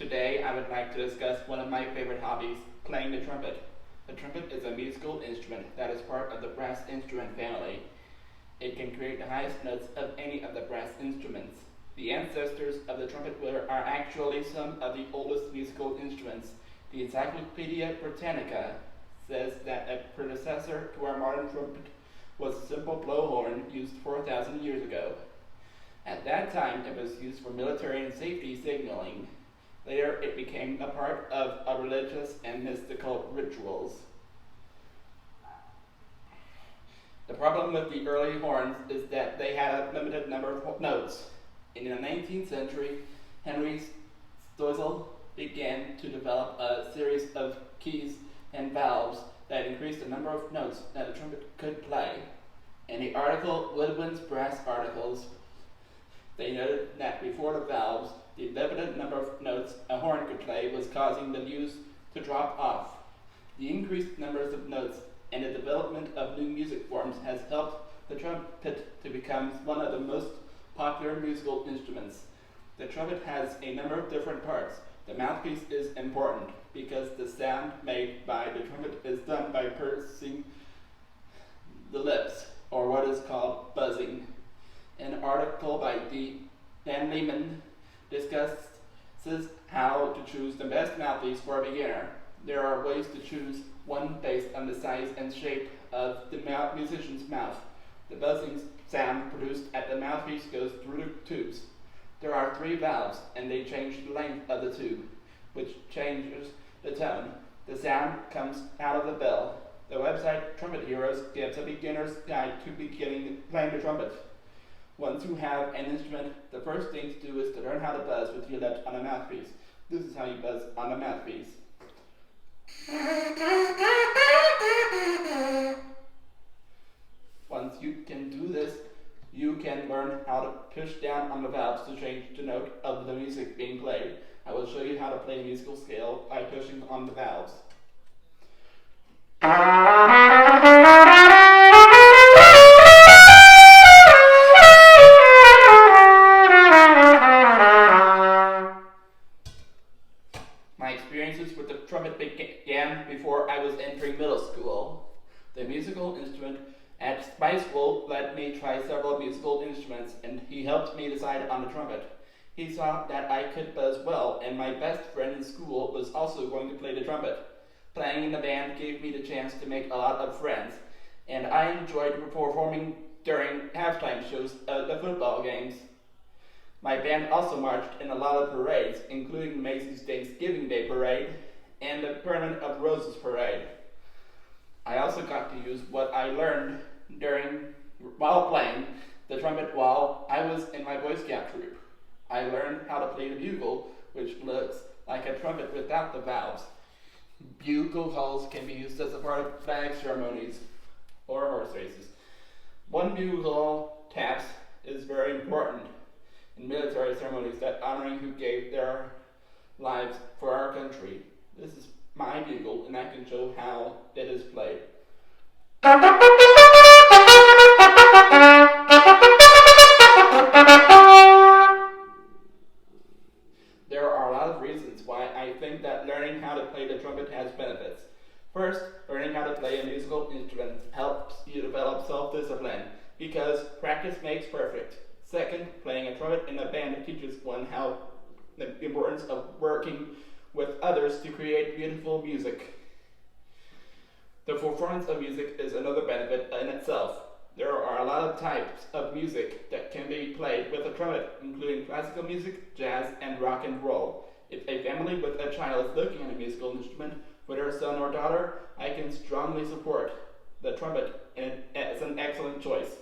Today I would like to discuss one of my favorite hobbies, playing the trumpet. The trumpet is a musical instrument that is part of the brass instrument family. It can create the highest notes of any of the brass instruments. The ancestors of the trumpet are actually some of the oldest musical instruments. The Encyclopedia Britannica says that a predecessor to our modern trumpet was a simple blowhorn used 4,000 years ago. At that time, it was used for military and safety signaling. Later, it became a part of a religious and mystical rituals. The problem with the early horns is that they had a limited number of notes. In the 19th century, Henry Stoessel began to develop a series of keys and valves that increased the number of notes that a trumpet could play. In the article Woodwin's Brass Articles, they noted that before the valves, the limited number of notes a horn could play was causing the views to drop off. The increased numbers of notes and the development of new music forms has helped the trumpet to become one of the most popular musical instruments. The trumpet has a number of different parts. The mouthpiece is important because the sound made by the trumpet is done by pursing the lips, or what is called buzzing. An article by Dan Lehman discusses how to choose the best mouthpiece for a beginner. There are ways to choose one based on the size and shape of the musician's mouth. The buzzing sound produced at the mouthpiece goes through the tubes. There are 3 valves, and they change the length of the tube, which changes the tone. The sound comes out of the bell. The website Trumpet Heroes gives a beginner's guide to beginning playing the trumpet. Once you have an instrument, the first thing to do is to learn how to buzz with your lips on a mouthpiece. This is how you buzz on a mouthpiece. Once you can do this, you can learn how to push down on the valves to change the note of the music being played. I will show you how to play a musical scale by pushing on the valves. My experiences with the trumpet began before I was entering middle school. The musical instrument at my school let me try several musical instruments, and he helped me decide on the trumpet. He saw that I could buzz well, and my best friend in school was also going to play the trumpet. Playing in the band gave me the chance to make a lot of friends, and I enjoyed performing during halftime shows at the football games. My band also marched in a lot of parades, including the Macy's Thanksgiving Day Parade and the Tournament of Roses Parade. I also got to use what I learned while playing the trumpet while I was in my Boy Scout troop. I learned how to play the bugle, which looks like a trumpet without the valves. Bugle calls can be used as a part of flag ceremonies or horse races. One bugle taps is very important in military ceremonies that honoring who gave their lives for our country. This is my bugle, and I can show how it is played. There are a lot of reasons why I think that learning how to play the trumpet has benefits. First, learning how to play a musical instrument helps you develop self-discipline because practice makes perfect. Second, playing a trumpet in a band teaches one how the importance of working with others to create beautiful music. The performance of music is another benefit in itself. There are a lot of types of music that can be played with a trumpet, including classical music, jazz, and rock and roll. If a family with a child is looking at a musical instrument for their son or daughter, I can strongly support the trumpet, and it's an excellent choice.